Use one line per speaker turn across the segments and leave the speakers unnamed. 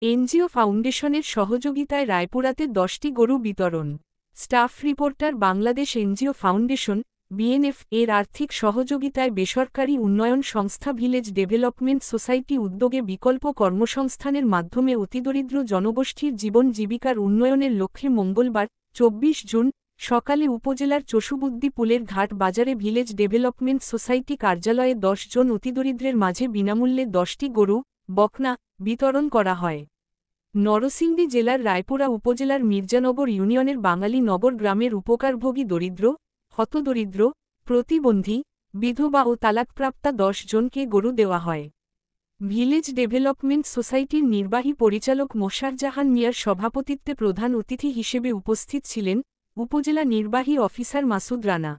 NGO ফাউন্ডেশনের সহযোগিতায় রায়পুরাতে 10টি গরু বিতরণ। Staff reporter Bangladesh NGO foundation BNF এর আর্থিক সহযোগিতায় বেসরকারি উন্নয়ন সংস্থা ভিলেজ ডেভেলপমেন্ট সোসাইটি উদ্যোগে বিকল্প কর্মসংস্থানের মাধ্যমে অতিদরিদ্র জনগোষ্ঠীর জীবন জীবিকার উন্নয়নের লক্ষ্যে মঙ্গলবার 24 জুন সকালে উপজেলার চষুবুদ্দি পুলের ঘাট বাজারে ভিলেজ ডেভেলপমেন্ট সোসাইটি কার্যালয়ে 10 জন অতিদরিদ্রের মাঝে বিনামূল্যে 10টি গরু বকনা বিতরণ করা হয়। নরসিংদী জেলার রায়পুরা উপজেলার মির্জানগর ইউনিয়নের বাঙালি নগর গ্রামের উপকারভোগী দরিদ্র হতদরিদ্র প্রতিবন্ধী বিধবা ও তালাকপ্রাপ্তা 10 জনকে গরু দেওয়া হয়। ভিলেজ ডেভেলপমেন্ট সোসাইটির নির্বাহী পরিচালক মোশার জাহান মিয়ার সভাপতিত্বে প্রধান অতিথি হিসেবে উপস্থিত ছিলেন উপজেলা নির্বাহী অফিসার মাসুদ রানা।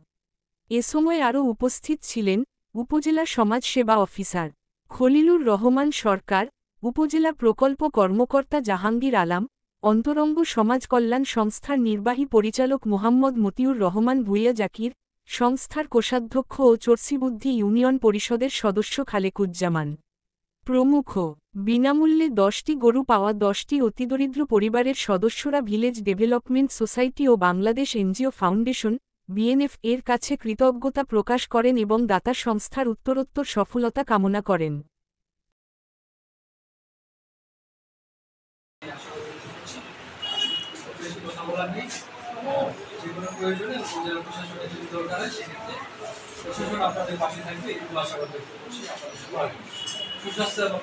এ সময় আরও উপস্থিত ছিলেন উপজেলা সমাজসেবা অফিসার খলিলুর রহমান সরকার, উপজেলা প্রকল্প কর্মকর্তা জাহাঙ্গীর আলম, অন্তরঙ্গ সমাজ কল্যাণ সংস্থার নির্বাহী পরিচালক মোহাম্মদ মতিউর রহমান ভূঁইয়া জাকির, সংস্থার কোষাধ্যক্ষ ও চরসিবুদ্দি ইউনিয়ন পরিষদের সদস্য খালেকুজ্জামান প্রমুখ। বিনামূল্যে 10টি গরু পাওয়া 10টি অতিদরিদ্র পরিবারের সদস্যরা ভিলেজ ডেভেলপমেন্ট সোসাইটি ও বাংলাদেশ এনজিও ফাউন্ডেশন বিএনএফ এর কাছে কৃতজ্ঞতা প্রকাশ করেন এবং দাতা সংস্থার উত্তরোত্তর সফলতা কামনা করেন।
সুস্বাস্থ্য এবং